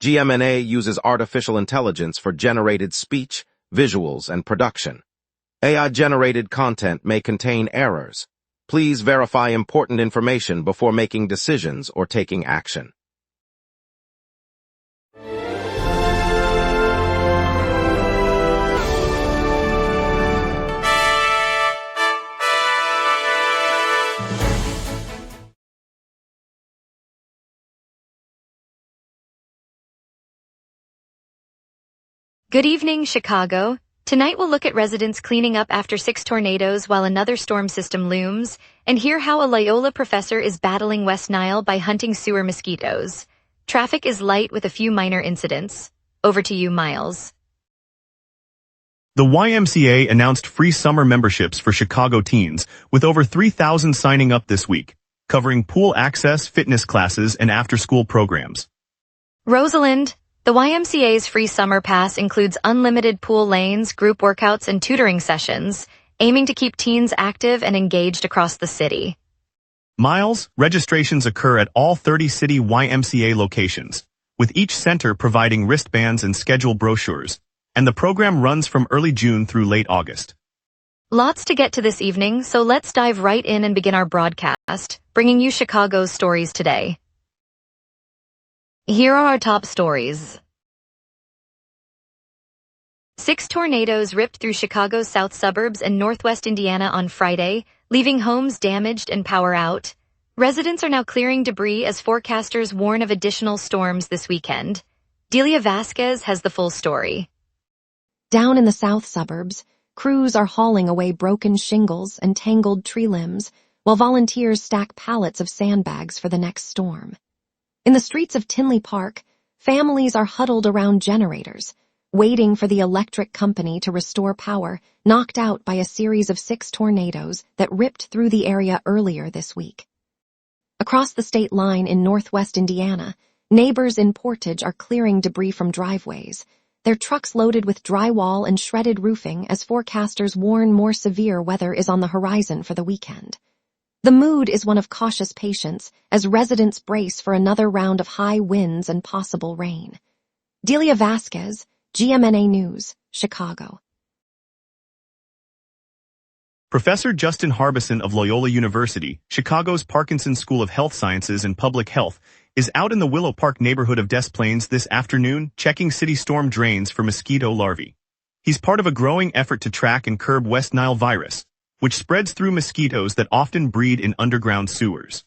gmna uses artificial intelligence for generated speech, visuals, and production. AI-generated content may contain errors. Please verify important information before making decisions or taking action. Good evening, Chicago. Tonight we'll look at residents cleaning up after 6 tornadoes while another storm system looms, and hear how a Loyola professor is battling West Nile by hunting sewer mosquitoes. Traffic is light with a few minor incidents. Over to you, Miles. The YMCA announced free summer memberships for Chicago teens, with over 3,000 signing up this week, covering pool access, fitness classes, and after-school programs. Rosalind, the YMCA's free summer pass includes unlimited pool lanes, group workouts, and tutoring sessions, aiming to keep teens active and engaged across the city. Miles, registrations occur at all 30 city YMCA locations, with each center providing wristbands and schedule brochures, and the program runs from early June through late August. Lots to get to this evening, so let's dive right in and begin our broadcast, bringing you Chicago's stories today. Here are our top stories. 6 tornadoes ripped through Chicago's south suburbs and northwest Indiana on Friday, leaving homes damaged and power out. Residents are now clearing debris as forecasters warn of additional storms this weekend. Delia Vasquez has the full story. Down in the south suburbs, crews are hauling away broken shingles and tangled tree limbs, while volunteers stack pallets of sandbags for the next storm. In the streets of Tinley Park, families are huddled around generators, waiting for the electric company to restore power knocked out by a series of 6 tornadoes that ripped through the area earlier this week. Across the state line in northwest Indiana, neighbors in Portage are clearing debris from driveways, their trucks loaded with drywall and shredded roofing as forecasters warn more severe weather is on the horizon for the weekend. The mood is one of cautious patience as residents brace for another round of high winds and possible rain. Delia Vasquez, GMNA News, Chicago. Professor Justin Harbison of Loyola University, Chicago's Parkinson School of Health Sciences and Public Health, is out in the Willow Park neighborhood of Des Plaines this afternoon checking city storm drains for mosquito larvae. He's part of a growing effort to track and curb West Nile virus, which spreads through mosquitoes that often breed in underground sewers.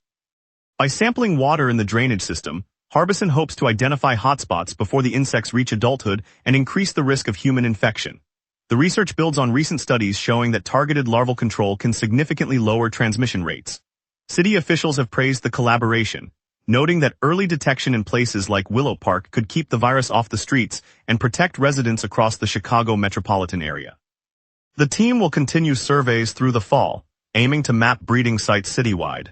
By sampling water in the drainage system, Harbison hopes to identify hotspots before the insects reach adulthood and increase the risk of human infection. The research builds on recent studies showing that targeted larval control can significantly lower transmission rates. City officials have praised the collaboration, noting that early detection in places like Willow Park could keep the virus off the streets and protect residents across the Chicago metropolitan area. The team will continue surveys through the fall, aiming to map breeding sites citywide.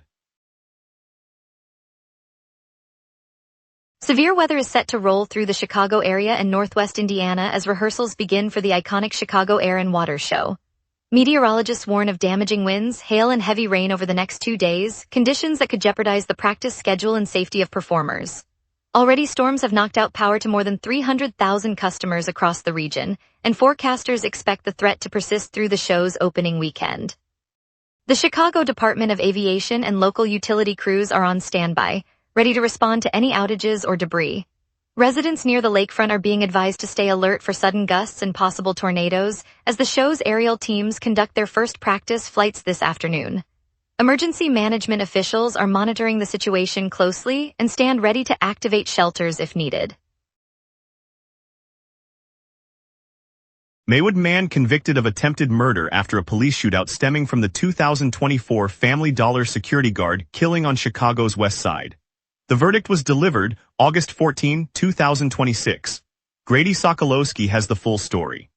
Severe weather is set to roll through the Chicago area and northwest Indiana as rehearsals begin for the iconic Chicago Air and Water Show. Meteorologists warn of damaging winds, hail, and heavy rain over the next 2 days, conditions that could jeopardize the practice schedule and safety of performers. Already, storms have knocked out power to more than 300,000 customers across the region, and forecasters expect the threat to persist through the show's opening weekend. The Chicago Department of Aviation and local utility crews are on standby, ready to respond to any outages or debris. Residents near the lakefront are being advised to stay alert for sudden gusts and possible tornadoes as the show's aerial teams conduct their first practice flights this afternoon. Emergency management officials are monitoring the situation closely and stand ready to activate shelters if needed. Maywood man convicted of attempted murder after a police shootout stemming from the 2024 Family Dollar security guard killing on Chicago's west side. The verdict was delivered August 14, 2026. Grady Sokolowski has the full story.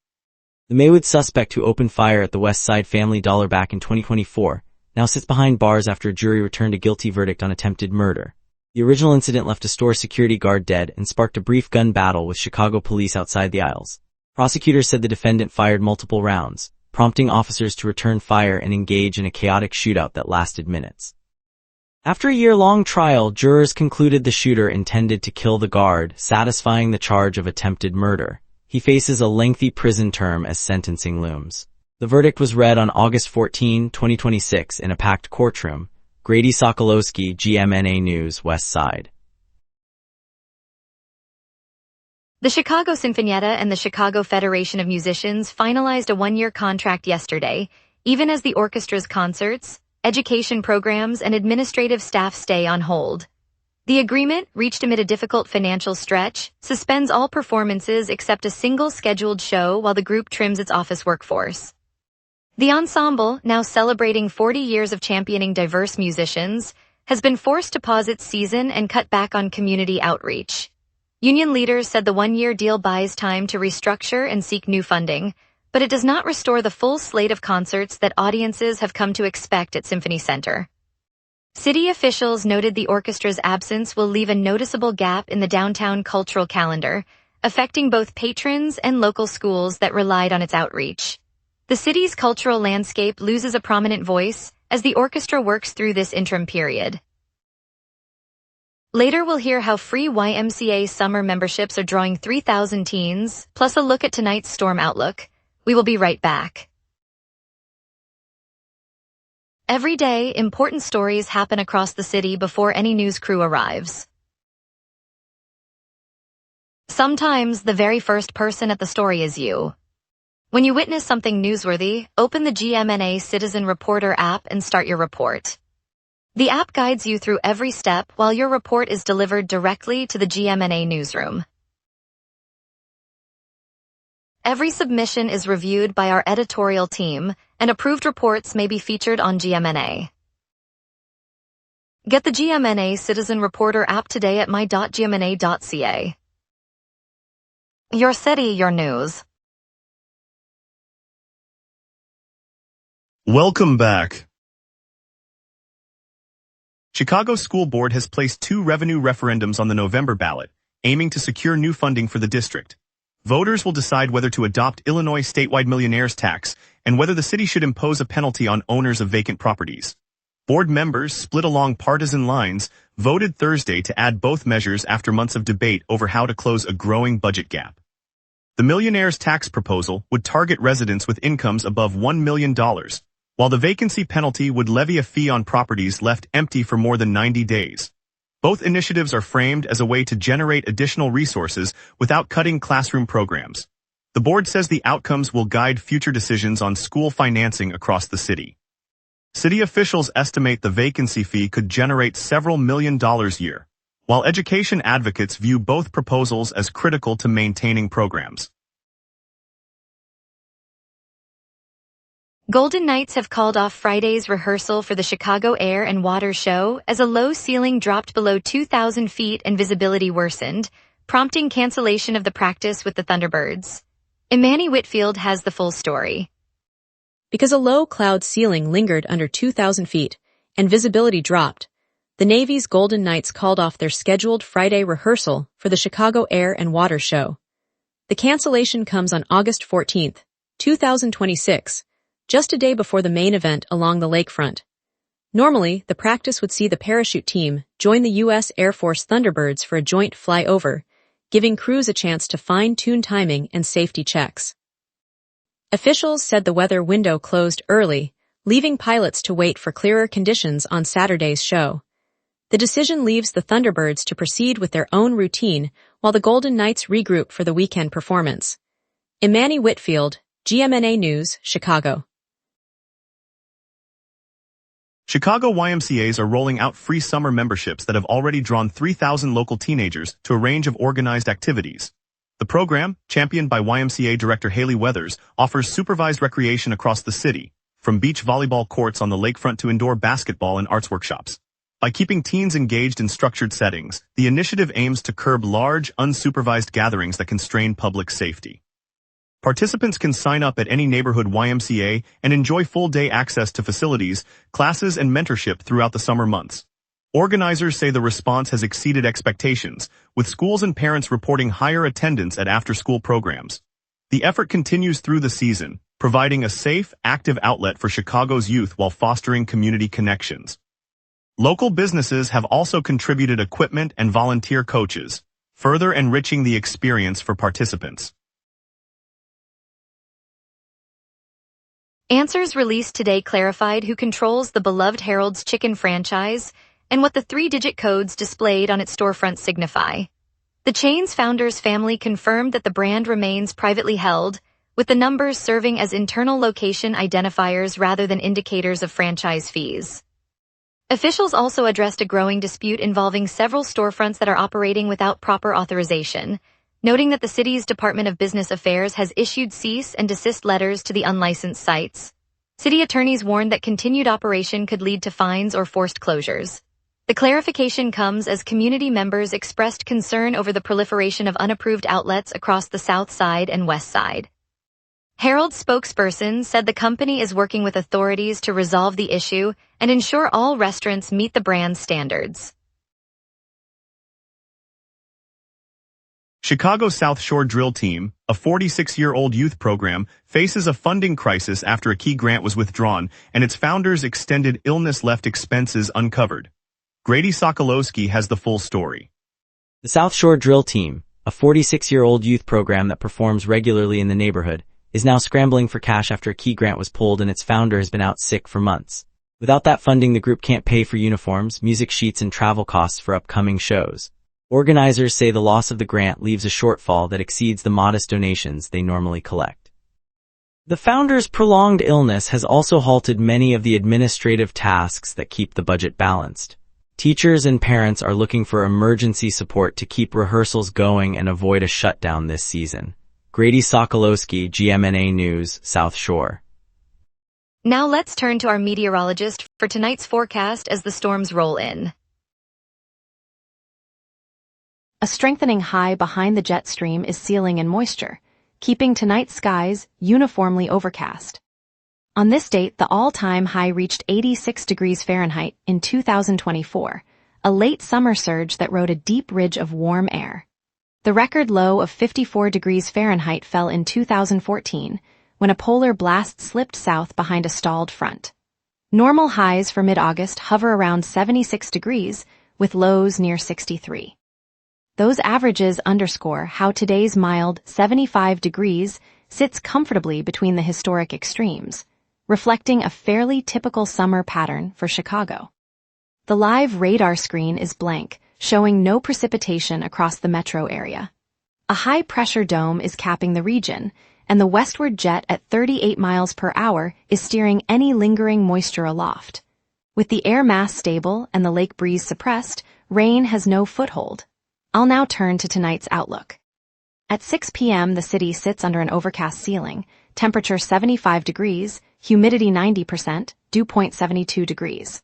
The Maywood suspect who opened fire at the West Side Family Dollar back in 2024 now sits behind bars after a jury returned a guilty verdict on attempted murder. The original incident left a store security guard dead and sparked a brief gun battle with Chicago police outside the aisles. Prosecutors said the defendant fired multiple rounds, prompting officers to return fire and engage in a chaotic shootout that lasted minutes. After a year-long trial, jurors concluded the shooter intended to kill the guard, satisfying the charge of attempted murder. He faces a lengthy prison term as sentencing looms. The verdict was read on August 14, 2026 in a packed courtroom. Grady Sokolowski, GMNA News, West Side. The Chicago Sinfonietta and the Chicago Federation of Musicians finalized a one-year contract yesterday, even as the orchestra's concerts, education programs, and administrative staff stay on hold. The agreement, reached amid a difficult financial stretch, suspends all performances except a single scheduled show while the group trims its office workforce. The ensemble, now celebrating 40 years of championing diverse musicians, has been forced to pause its season and cut back on community outreach. Union leaders said the one-year deal buys time to restructure and seek new funding, but it does not restore the full slate of concerts that audiences have come to expect at Symphony Center. City officials noted the orchestra's absence will leave a noticeable gap in the downtown cultural calendar, affecting both patrons and local schools that relied on its outreach. The city's cultural landscape loses a prominent voice as the orchestra works through this interim period. Later we'll hear how free YMCA summer memberships are drawing 3,000 teens, plus a look at tonight's storm outlook. We will be right back. Every day, important stories happen across the city before any news crew arrives. Sometimes the very first person at the story is you. When you witness something newsworthy, open the GMNA Citizen Reporter app and start your report. The app guides you through every step while your report is delivered directly to the GMNA newsroom. Every submission is reviewed by our editorial team, and approved reports may be featured on GMNA. Get the GMNA Citizen Reporter app today at my.gmna.ca. Your city, your news. Welcome back. Chicago School Board has placed 2 revenue referendums on the November ballot, aiming to secure new funding for the district. Voters will decide whether to adopt Illinois' statewide millionaire's tax and whether the city should impose a penalty on owners of vacant properties. Board members, split along partisan lines, voted Thursday to add both measures after months of debate over how to close a growing budget gap. The millionaire's tax proposal would target residents with incomes above $1 million, while the vacancy penalty would levy a fee on properties left empty for more than 90 days. Both initiatives are framed as a way to generate additional resources without cutting classroom programs. The board says the outcomes will guide future decisions on school financing across the city. City officials estimate the vacancy fee could generate several $1 million a year, while education advocates view both proposals as critical to maintaining programs. Golden Knights have called off Friday's rehearsal for the Chicago Air and Water Show as a low ceiling dropped below 2,000 feet and visibility worsened, prompting cancellation of the practice with the Thunderbirds. Imani Whitfield has the full story. Because a low cloud ceiling lingered under 2,000 feet and visibility dropped, the Navy's Golden Knights called off their scheduled Friday rehearsal for the Chicago Air and Water Show. The cancellation comes on August 14, 2026, just a day before the main event along the lakefront. Normally, the practice would see the parachute team join the U.S. Air Force Thunderbirds for a joint flyover, giving crews a chance to fine-tune timing and safety checks. Officials said the weather window closed early, leaving pilots to wait for clearer conditions on Saturday's show. The decision leaves the Thunderbirds to proceed with their own routine while the Golden Knights regroup for the weekend performance. Imani Whitfield, GMNA News, Chicago. Chicago YMCAs are rolling out free summer memberships that have already drawn 3,000 local teenagers to a range of organized activities. The program, championed by YMCA Director Haley Weathers, offers supervised recreation across the city, from beach volleyball courts on the lakefront to indoor basketball and arts workshops. By keeping teens engaged in structured settings, the initiative aims to curb large, unsupervised gatherings that can strain public safety. Participants can sign up at any neighborhood YMCA and enjoy full-day access to facilities, classes, and mentorship throughout the summer months. Organizers say the response has exceeded expectations, with schools and parents reporting higher attendance at after-school programs. The effort continues through the season, providing a safe, active outlet for Chicago's youth while fostering community connections. Local businesses have also contributed equipment and volunteer coaches, further enriching the experience for participants. Answers released today clarified who controls the beloved Harold's Chicken franchise and what the three-digit codes displayed on its storefront signify. The chain's founder's family confirmed that the brand remains privately held, with the numbers serving as internal location identifiers rather than indicators of franchise fees. Officials also addressed a growing dispute involving several storefronts that are operating without proper authorization, noting that the city's Department of Business Affairs has issued cease and desist letters to the unlicensed sites. City attorneys warned that continued operation could lead to fines or forced closures. The clarification comes as community members expressed concern over the proliferation of unapproved outlets across the South Side and West Side. Harold's spokesperson said the company is working with authorities to resolve the issue and ensure all restaurants meet the brand's standards. Chicago South Shore Drill Team, a 46-year-old youth program, faces a funding crisis after a key grant was withdrawn and its founder's extended illness left expenses uncovered. Grady Sokolowski has the full story. The South Shore Drill Team, a 46-year-old youth program that performs regularly in the neighborhood, is now scrambling for cash after a key grant was pulled and its founder has been out sick for months. Without that funding, the group can't pay for uniforms, music sheets, and travel costs for upcoming shows. Organizers say the loss of the grant leaves a shortfall that exceeds the modest donations they normally collect. The founder's prolonged illness has also halted many of the administrative tasks that keep the budget balanced. Teachers and parents are looking for emergency support to keep rehearsals going and avoid a shutdown this season. Grady Sokolowski, GMNA News, South Shore. Now let's turn to our meteorologist for tonight's forecast as the storms roll in. A strengthening high behind the jet stream is sealing in moisture, keeping tonight's skies uniformly overcast. On this date, the all-time high reached 86 degrees Fahrenheit in 2024, a late summer surge that rode a deep ridge of warm air. The record low of 54 degrees Fahrenheit fell in 2014, when a polar blast slipped south behind a stalled front. Normal highs for mid-August hover around 76 degrees, with lows near 63. Those averages underscore how today's mild 75 degrees sits comfortably between the historic extremes, reflecting a fairly typical summer pattern for Chicago. The live radar screen is blank, showing no precipitation across the metro area. A high-pressure dome is capping the region, and the westward jet at 38 miles per hour is steering any lingering moisture aloft. With the air mass stable and the lake breeze suppressed, rain has no foothold. I'll now turn to tonight's outlook. At 6 p.m., the city sits under an overcast ceiling, temperature 75 degrees, humidity 90%, dew point 72 degrees.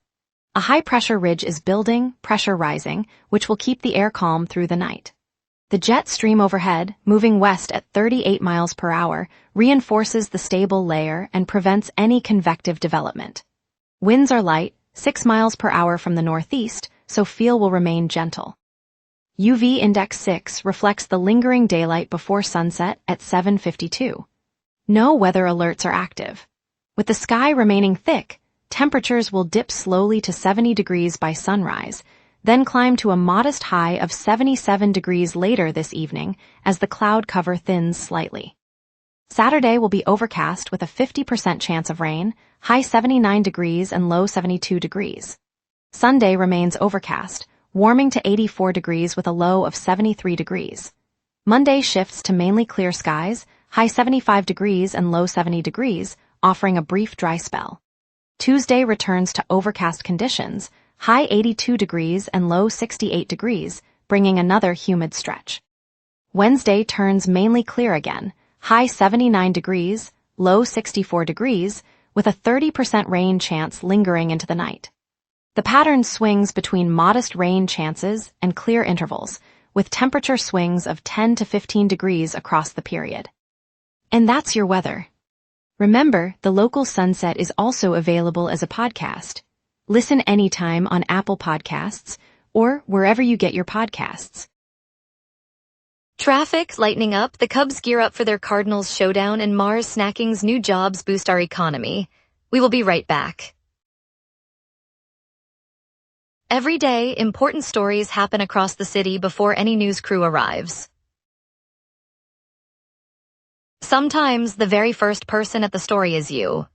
A high-pressure ridge is building, pressure rising, which will keep the air calm through the night. The jet stream overhead, moving west at 38 miles per hour, reinforces the stable layer and prevents any convective development. Winds are light, 6 miles per hour from the northeast, so feel will remain gentle. UV index 6 reflects the lingering daylight before sunset at 7:52. No weather alerts are active. With the sky remaining thick, temperatures will dip slowly to 70 degrees by sunrise, then climb to a modest high of 77 degrees later this evening as the cloud cover thins slightly. Saturday will be overcast with a 50% chance of rain, high 79 degrees and low 72 degrees. Sunday remains overcast, warming to 84 degrees with a low of 73 degrees. Monday shifts to mainly clear skies, high 75 degrees and low 70 degrees, offering a brief dry spell. Tuesday returns to overcast conditions, high 82 degrees and low 68 degrees, bringing another humid stretch. Wednesday turns mainly clear again, high 79 degrees, low 64 degrees, with a 30% rain chance lingering into the night. The pattern swings between modest rain chances and clear intervals, with temperature swings of 10 to 15 degrees across the period. And that's your weather. Remember, the local sunset is also available as a podcast. Listen anytime on Apple Podcasts or wherever you get your podcasts. Traffic lightening up, the Cubs gear up for their Cardinals showdown, and Mars Snacking's new jobs boost our economy. We will be right back. Every day, important stories happen across the city before any news crew arrives. Sometimes the very first person at the story is you.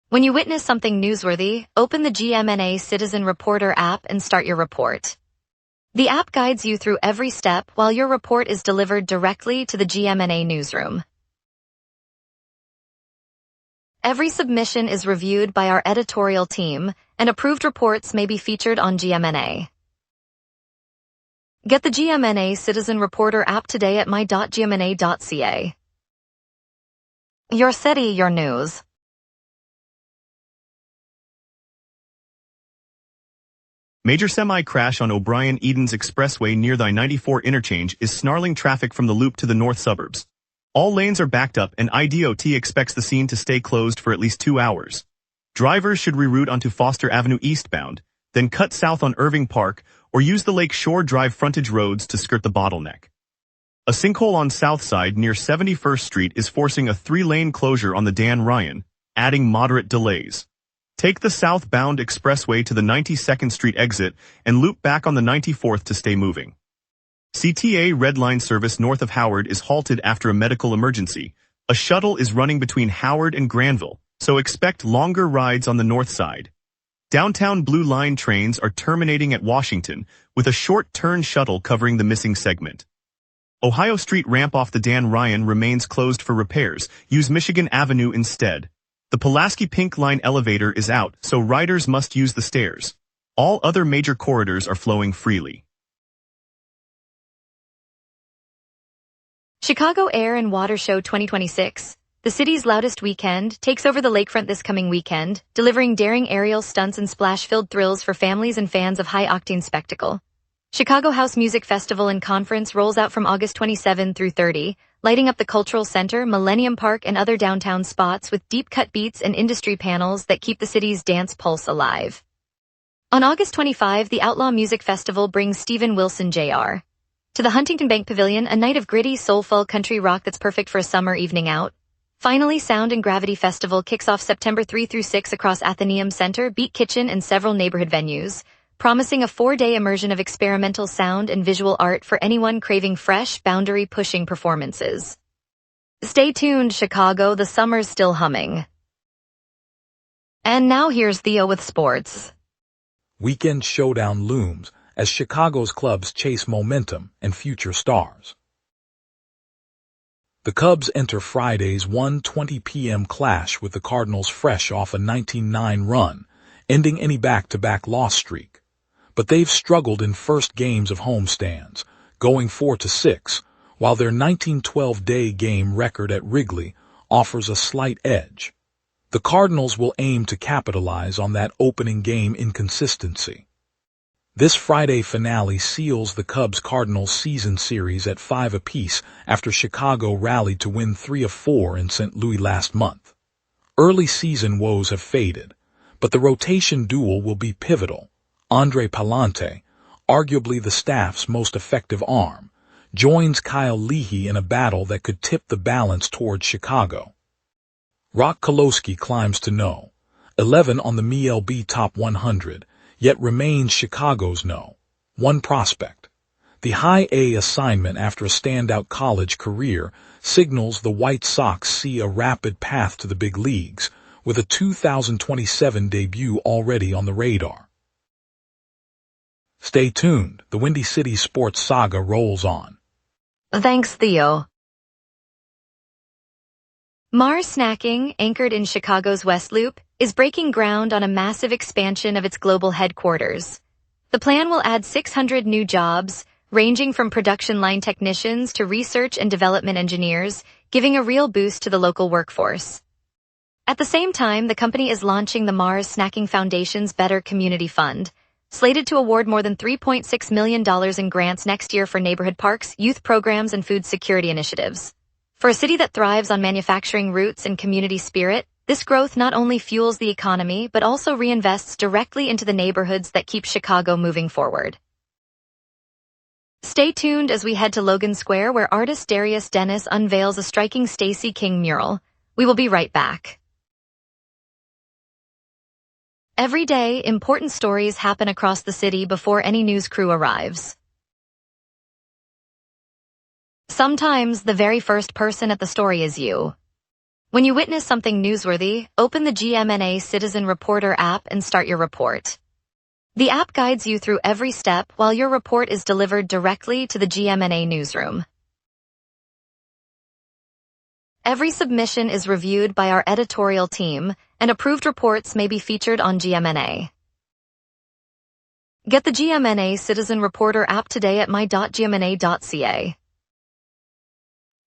When you witness something newsworthy, open the GMNA Citizen Reporter app and start your report. The app guides you through every step while your report is delivered directly to the GMNA newsroom. Every submission is reviewed by our editorial team, and approved reports may be featured on GMNA. Get the GMNA Citizen Reporter app today at my.gmna.ca. Your city, your news. Major semi-crash on O'Brien-Edens Expressway near the I-94 interchange is snarling traffic from the loop to the north suburbs. All lanes are backed up and IDOT expects the scene to stay closed for at least 2 hours. Drivers should reroute onto Foster Avenue eastbound, then cut south on Irving Park, or use the Lake Shore Drive frontage roads to skirt the bottleneck. A sinkhole on South Side near 71st Street is forcing a 3-lane closure on the Dan Ryan, adding moderate delays. Take the southbound expressway to the 92nd Street exit and loop back on the 94th to stay moving. CTA Red Line service north of Howard is halted after a medical emergency. A shuttle is running between Howard and Granville, so expect longer rides on the north side. Downtown Blue Line trains are terminating at Washington, with a short-turn shuttle covering the missing segment. Ohio Street ramp off the Dan Ryan remains closed for repairs. Use Michigan Avenue instead. The Pulaski Pink Line elevator is out, so riders must use the stairs. All other major corridors are flowing freely. Chicago Air and Water Show 2026, the city's loudest weekend, takes over the lakefront this coming weekend, delivering daring aerial stunts and splash-filled thrills for families and fans of high-octane spectacle. Chicago House Music Festival and Conference rolls out from August 27 through 30, lighting up the Cultural Center, Millennium Park, and other downtown spots with deep-cut beats and industry panels that keep the city's dance pulse alive. On August 25, the Outlaw Music Festival brings Steven Wilson Jr. to the Huntington Bank Pavilion, a night of gritty, soulful country rock that's perfect for a summer evening out. Finally, Sound and Gravity Festival kicks off September 3 through 6 across Athenaeum Center, Beat Kitchen, and several neighborhood venues, promising a 4-day immersion of experimental sound and visual art for anyone craving fresh, boundary-pushing performances. Stay tuned, Chicago, the summer's still humming. And now here's Theo with sports. Weekend showdown looms as Chicago's clubs chase momentum and future stars. The Cubs enter Friday's 1:20 p.m. clash with the Cardinals fresh off a 19-9 run, ending any back-to-back loss streak. But they've struggled in first games of homestands, going 4-6, while their 1912-day game record at Wrigley offers a slight edge. The Cardinals will aim to capitalize on that opening game inconsistency. This Friday finale seals the Cubs-Cardinals season series at 5 apiece after Chicago rallied to win 3 of 4 in St. Louis last month. Early season woes have faded, but the rotation duel will be pivotal. Andre Palante, arguably the staff's most effective arm, joins Kyle Leahy in a battle that could tip the balance towards Chicago. Rock Kolosky climbs to no. 11 on the MLB Top 100, yet remains Chicago's no. 1 prospect. The high A assignment after a standout college career signals the White Sox see a rapid path to the big leagues, with a 2027 debut already on the radar. Stay tuned, the Windy City sports saga rolls on. Thanks, Theo. Mars Snacking, anchored in Chicago's West Loop, is breaking ground on a massive expansion of its global headquarters. The plan will add 600 new jobs, ranging from production line technicians to research and development engineers, giving a real boost to the local workforce. At the same time, the company is launching the Mars Snacking Foundation's Better Community Fund, slated to award more than $3.6 million in grants next year for neighborhood parks, youth programs, and food security initiatives. For a city that thrives on manufacturing roots and community spirit, this growth not only fuels the economy but also reinvests directly into the neighborhoods that keep Chicago moving forward. Stay tuned as we head to Logan Square, where artist Darius Dennis unveils a striking Stacey King mural. We will be right back. Every day, important stories happen across the city before any news crew arrives. Sometimes the very first person at the story is you. When you witness something newsworthy, open the GMNA Citizen Reporter app and start your report. The app guides you through every step while your report is delivered directly to the GMNA newsroom. Every submission is reviewed by our editorial team, and approved reports may be featured on GMNA. Get the GMNA Citizen Reporter app today at my.gmna.ca.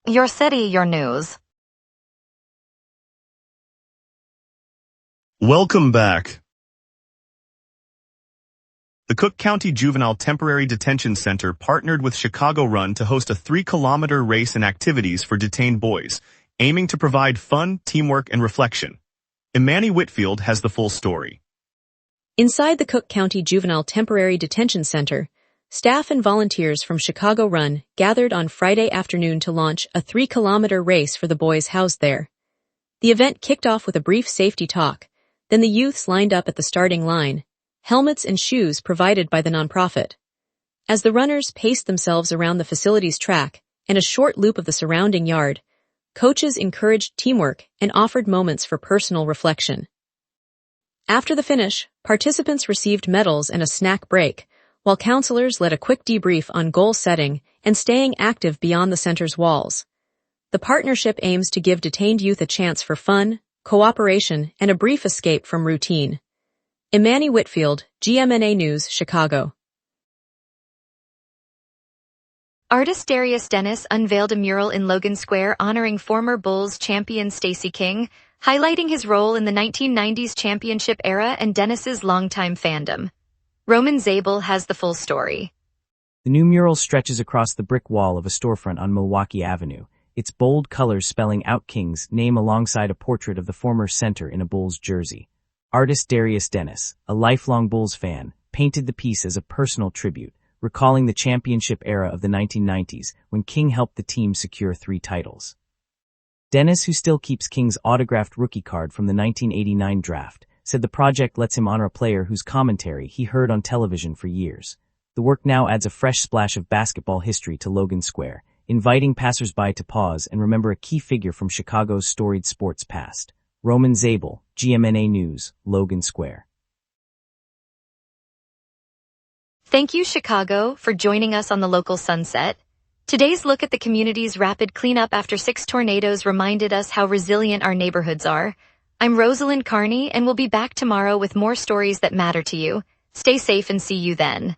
Your city, your news. Welcome back. The Cook County Juvenile Temporary Detention Center partnered with Chicago Run to host a 3-kilometer race and activities for detained boys, aiming to provide fun, teamwork, and reflection. Imani Whitfield has the full story. Inside the Cook County Juvenile Temporary Detention Center, staff and volunteers from Chicago Run gathered on Friday afternoon to launch a 3-kilometer race for the boys housed there. The event kicked off with a brief safety talk, then the youths lined up at the starting line, helmets and shoes provided by the nonprofit. As the runners paced themselves around the facility's track and a short loop of the surrounding yard, coaches encouraged teamwork and offered moments for personal reflection. After the finish, participants received medals and a snack break, while counselors led a quick debrief on goal setting and staying active beyond the center's walls. The partnership aims to give detained youth a chance for fun, cooperation, and a brief escape from routine. Imani Whitfield, GMNA News, Chicago. Artist Darius Dennis unveiled a mural in Logan Square honoring former Bulls champion Stacey King, highlighting his role in the 1990s championship era and Dennis's longtime fandom. Roman Zabel has the full story. The new mural stretches across the brick wall of a storefront on Milwaukee Avenue, its bold colors spelling out King's name alongside a portrait of the former center in a Bulls jersey. Artist Darius Dennis, a lifelong Bulls fan, painted the piece as a personal tribute, recalling the championship era of the 1990s when King helped the team secure 3 titles. Dennis, who still keeps King's autographed rookie card from the 1989 draft, said the project lets him honor a player whose commentary he heard on television for years. The work now adds a fresh splash of basketball history to Logan Square, inviting passersby to pause and remember a key figure from Chicago's storied sports past. Roman Zabel, GMNA News, Logan Square. Thank you, Chicago, for joining us on the local sunset. Today's look at the community's rapid cleanup after 6 tornadoes reminded us how resilient our neighborhoods are. I'm Rosalind Carney, and we'll be back tomorrow with more stories that matter to you. Stay safe and see you then.